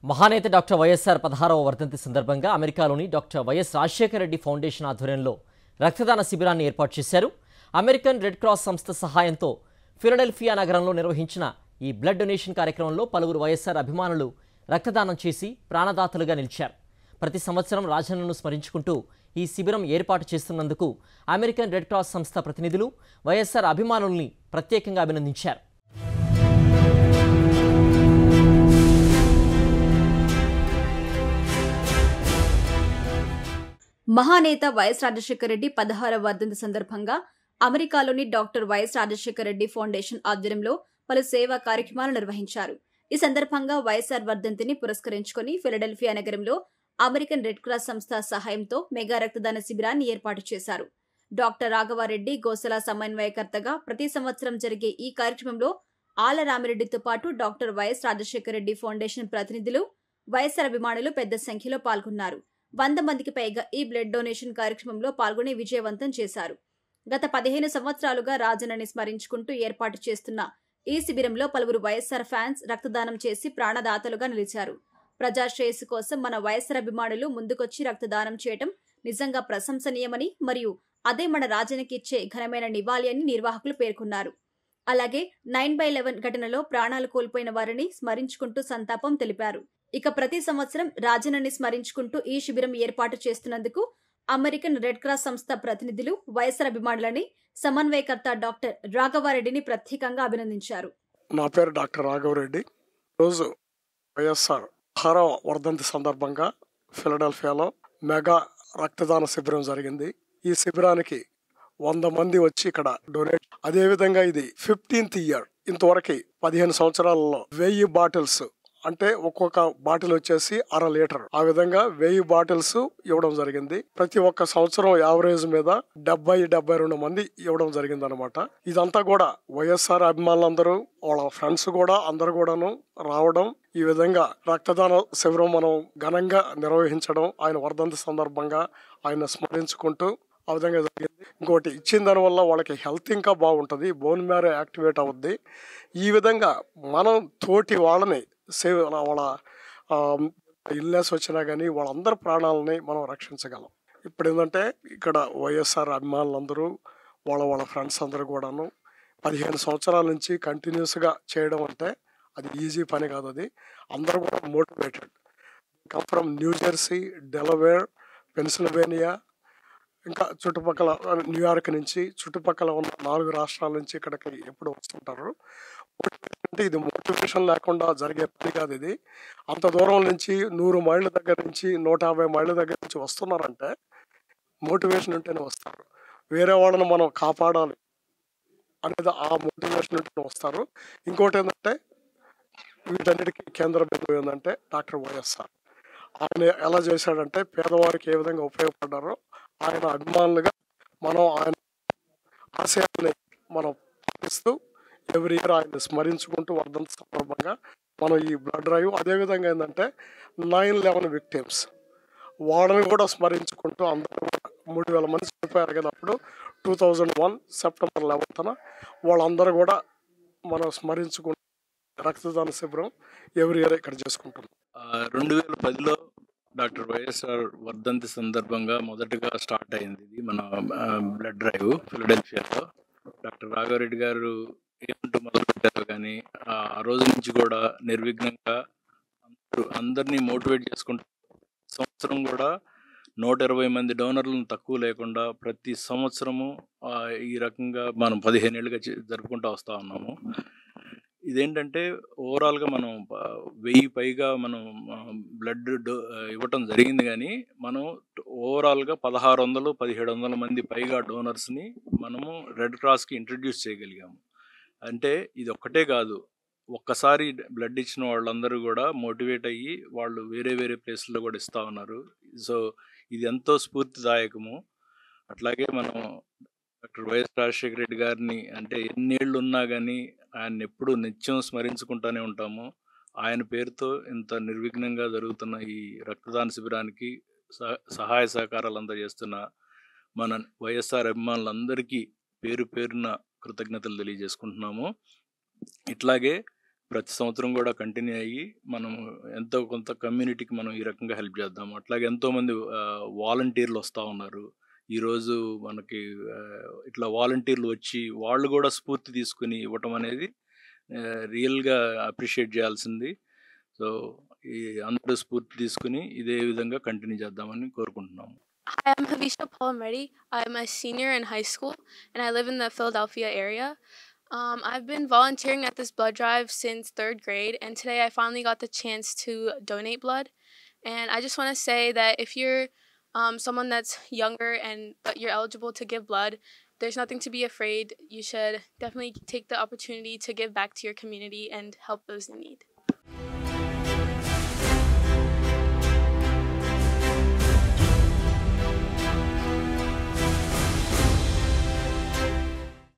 మహానేత doctor YSR 16వ వర్ధంతి సందర్భంగా అమెరికాలోని doctor YS Rajasekhara Reddy foundation ఆధ్వర్యంలో రక్తదాన శిబిరాన్ని ఏర్పాటు చేశారు. అమెరికన్ రెడ్ క్రాస్ సంస్థ సహాయంతో ఫిలడెల్ఫియా నగరంలో నిర్వహించిన ఈ బ్లడ్ డొనేషన్ కార్యక్రమంలో పలువురు వైఎస్ఆర్ అభిమానులు రక్తదానం చేసి ప్రాణదాతలుగా నిలిచారు. ప్రతి సంవత్సరం రాజన్నను స్మరించుకుంటూ ఈ శిబిరం ఏర్పాటు చేస్తున్నందుకు అమెరికన్ రెడ్ క్రాస్ సంస్థ ప్రతినిధులు వైఎస్ఆర్ అభిమానుల్ని ప్రత్యేకంగా అభినందించారు. మహానేత వైఎస్ రాజశేఖర రెడ్డి 16వ వర్ధంతి సందర్భంగా అమెరికాలోని doctor YS Rajasekhara Reddy foundation ఆధ్వర్యంలో పలు సేవా కార్యక్రమాలు నిర్వహించారు. ఈ సందర్భంగా వైఎస్ఆర్ వర్ధంతిని పురస్కరించుకుని ఫిలడెల్ఫియా నగరంలో అమెరికన్ రెడ్ క్రాస్ సంస్థ సహాయంతో మెగా రక్తదాన శిబిరాన్ని ఏర్పాటు చేశారు. డాక్టర్ రాఘవారెడ్డి గోసల సమన్వయకర్తగా ప్రతి సంవత్సరం జరిగే ఈ కార్యక్రమంలో ఆల రామిరెడ్డితో పాటు doctor YS Rajasekhara Reddy foundation ప్రతినిధులు, వైఎస్ఆర్ అభిమానులు పెద్ద సంఖ్యలో పాల్గొన్నారు. 100 మందికి పైగా ఈ బ్లడ్ డొనేషన్ కార్యక్రమంలో పాల్గొని విజయవంతం చేశారు. గత 15 సంవత్సరాలుగా రాజన్నని స్మరించుకుంటూ ఏర్పాటు చేస్తున్న ఈ శిబిరంలో పలువురు వైఎస్ఆర్ ఫ్యాన్స్ రక్తదానం చేసి ప్రాణదాతలుగా నిలిచారు. ప్రజాశ్రేయస్సు కోసం మన వైఎస్ఆర్ అభిమానులు ముందుకొచ్చి రక్తదానం చేయడం నిజంగా ప్రశంసనీయమని, మరియు అదే మన రాజన్నకి ఇచ్చే ఘనమైన నివాళి అని నిర్వాహకులు పేర్కొన్నారు. అలాగే 9/11 ఘటనలో ప్రాణాలు కోల్పోయిన వారిని స్మరించుకుంటూ సంతాపం తెలిపారు. ఇక ప్రతి సంవత్సరం రాజన్నని స్మరించుకుంటూ ఈ శిబిరం ఏర్పాటు చేస్తున్నందుకు అమెరికన్ రెడ్ క్రాస్ సంస్థ ప్రతినిధులు వైఎస్ఆర్ అభిమానులని సమన్వయకర్త డాక్టర్ రాఘవారెడ్డిని ప్రత్యేకంగా అభినందించారు. నా పేరు డాక్టర్ రాఘవరెడ్డి. రోజు వైఎస్ఆర్ 16వ వర్ధంతి సందర్భంగా ఫిలడెల్ఫియాలో మెగా రక్తదాన శిబిరం జరిగింది. ఈ శిబిరానికి 100 మంది వచ్చి ఇక్కడ డొనేట్. అదేవిధంగా ఇది 15th ఇయర్. ఇంతవరకు 15 సంవత్సరాలలో 1000 బాటిల్స్, అంటే ఒక్కొక్క బాటిల్ వచ్చేసి 1/2 లీటర్, ఆ విధంగా 1000 బాటిల్స్ ఇవ్వడం జరిగింది. ప్రతి ఒక్క సంవత్సరం యావరేజ్ మీద 70-72 మంది ఇవ్వడం జరిగింది అనమాట. ఇదంతా కూడా వైఎస్ఆర్ అభిమానులందరూ, వాళ్ళ ఫ్రెండ్స్ కూడా అందరు కూడాను రావడం, ఈ విధంగా రక్తదాన శిబిరం మనం ఘనంగా నిర్వహించడం, ఆయన వర్ధంతి సందర్భంగా ఆయన స్మరించుకుంటూ ఆ విధంగా జరిగింది. ఇంకోటి, ఇచ్చిన దానివల్ల వాళ్ళకి హెల్త్ ఇంకా బాగుంటుంది, బోన్ మ్యారో యాక్టివేట్ అవుద్ది. ఈ విధంగా మనం తోటి వాళ్ళని సేవ్, వాళ్ళ ఇల్నెస్ వచ్చినా కానీ వాళ్ళందరి ప్రాణాలని మనం రక్షించగలం. ఇప్పుడు ఏంటంటే ఇక్కడ వైఎస్ఆర్ అభిమానులందరూ వాళ్ళ ఫ్రెండ్స్ అందరూ కూడాను 15 సంవత్సరాల నుంచి కంటిన్యూస్గా చేయడం అంటే అది ఈజీ పని కాదు. అది అందరూ కూడా motivated. Come from New Jersey, Delaware, Pennsylvania, ఇంకా చుట్టుపక్కల న్యూయార్క్ నుంచి చుట్టుపక్కల ఉన్న 4 రాష్ట్రాల నుంచి ఇక్కడికి ఎప్పుడు వస్తుంటారు. అంటే ఇది మోటివేషన్ లేకుండా జరిగే పని కాదు. ఇది అంత దూరం నుంచి 100 మైళ్ళ దగ్గర నుంచి 150 మైళ్ళ దగ్గర నుంచి వస్తున్నారంటే మోటివేషన్ ఉంటేనే వస్తారు. వేరే వాళ్ళని మనం కాపాడాలి అనేది ఆ మోటివేషన్ ఉంటేనే వస్తారు. ఇంకోటి ఏంటంటే వీటన్నిటికీ కేంద్ర బిందువు ఏంటంటే డాక్టర్ వైఎస్ఆర్. ఆయన ఎలా చేశాడంటే పేదవారికి ఏ విధంగా ఉపయోగపడ్డారో ఆయన అభిమానులుగా మనం ఆయన ఆశయాన్ని మనం పాటిస్తూ ఎవ్రీ ఇయర్ ఆయన స్మరించుకుంటూ వర్ధంతి సందర్భంగా మనం ఈ బ్లడ్ డ్రైవ్, అదేవిధంగా ఏంటంటే 9/11 విక్టిమ్స్ వాళ్ళని కూడా స్మరించుకుంటూ అందరూ 3000 మంది చనిపోయారు కదా అప్పుడు 2001 సెప్టెంబర్ 11న వాళ్ళందరూ కూడా మనం స్మరించుకుంటూ రక్తదాన శిబిరం ఎవ్రీ ఇయర్ ఇక్కడ చేసుకుంటున్నాం. 2010లో డాక్టర్ వైఎస్ఆర్ వర్ధంతి సందర్భంగా మొదటగా స్టార్ట్ అయింది ఇది మన బ్లడ్ డ్రైవ్ ఫిలడెల్ఫియాలో. డాక్టర్ రాఘవరెడ్డి గారు ఏమంటూ మొదలుపెట్టారు, కానీ ఆ రోజు నుంచి కూడా నిర్విఘ్నంగా అందరినీ మోటివేట్ చేసుకుంటూ సంవత్సరం కూడా 120 మంది డోనర్లను తక్కువ లేకుండా ప్రతి సంవత్సరము ఈ రకంగా మనం 15 ఏళ్ళుగా జరుపుకుంటూ వస్తూ ఉన్నాము. ఇదేంటంటే ఓవరాల్గా మనం 1000 పైగా మనం బ్లడ్ ఇవ్వటం జరిగింది, కానీ మనం ఓవరాల్గా 1600-1700 మంది పైగా డోనర్స్ని మనము రెడ్ క్రాస్కి ఇంట్రడ్యూస్ చేయగలిగాము. అంటే ఇది ఒక్కటే కాదు, ఒక్కసారి బ్లడ్ ఇచ్చిన వాళ్ళందరూ కూడా మోటివేట్ అయ్యి వాళ్ళు వేరే వేరే ప్లేస్లో కూడా ఇస్తూ ఉన్నారు. సో ఇది ఎంతో స్ఫూర్తిదాయకము. అట్లాగే మనం డాక్టర్ వైఎస్ రాజశేఖర రెడ్డి గారిని అంటే ఎన్నేళ్ళు ఉన్నా కానీ ఆయన ఎప్పుడు నిత్యం స్మరించుకుంటూనే ఉంటాము. ఆయన పేరుతో ఇంత నిర్విఘ్నంగా జరుగుతున్న ఈ రక్తదాన శిబిరానికి సహాయ సహకారాలు అందజేస్తున్న మన వైఎస్ఆర్ అభిమానులందరికీ పేరు పేరున కృతజ్ఞతలు తెలియజేసుకుంటున్నాము. ఇట్లాగే ప్రతి సంవత్సరం కూడా కంటిన్యూ అయ్యి మనం ఎంతో కొంత కమ్యూనిటీకి మనం ఈ రకంగా హెల్ప్ చేద్దాం. అట్లాగే ఎంతోమంది వాలంటీర్లు వస్తూ ఉన్నారు. ఈరోజు మనకి ఇట్లా వాలంటీర్లు వచ్చి వాళ్ళు కూడా స్ఫూర్తి తీసుకుని ఇవ్వటం అనేది రియల్గా అప్రిషియేట్ చేయాల్సింది. సో ఈ అందరూ స్ఫూర్తి తీసుకుని ఇదే విధంగా కంటిన్యూ చేద్దామని కోరుకుంటున్నాము. Hi, I'm Havisha Palmeri. I'm a senior in high school and I live in the Philadelphia area. I've been volunteering at this blood drive since third grade, and today I finally got the chance to donate blood. And I just want to say that if you're someone that's younger and but you're eligible to give blood, there's nothing to be afraid. You should definitely take the opportunity to give back to your community and help those in need.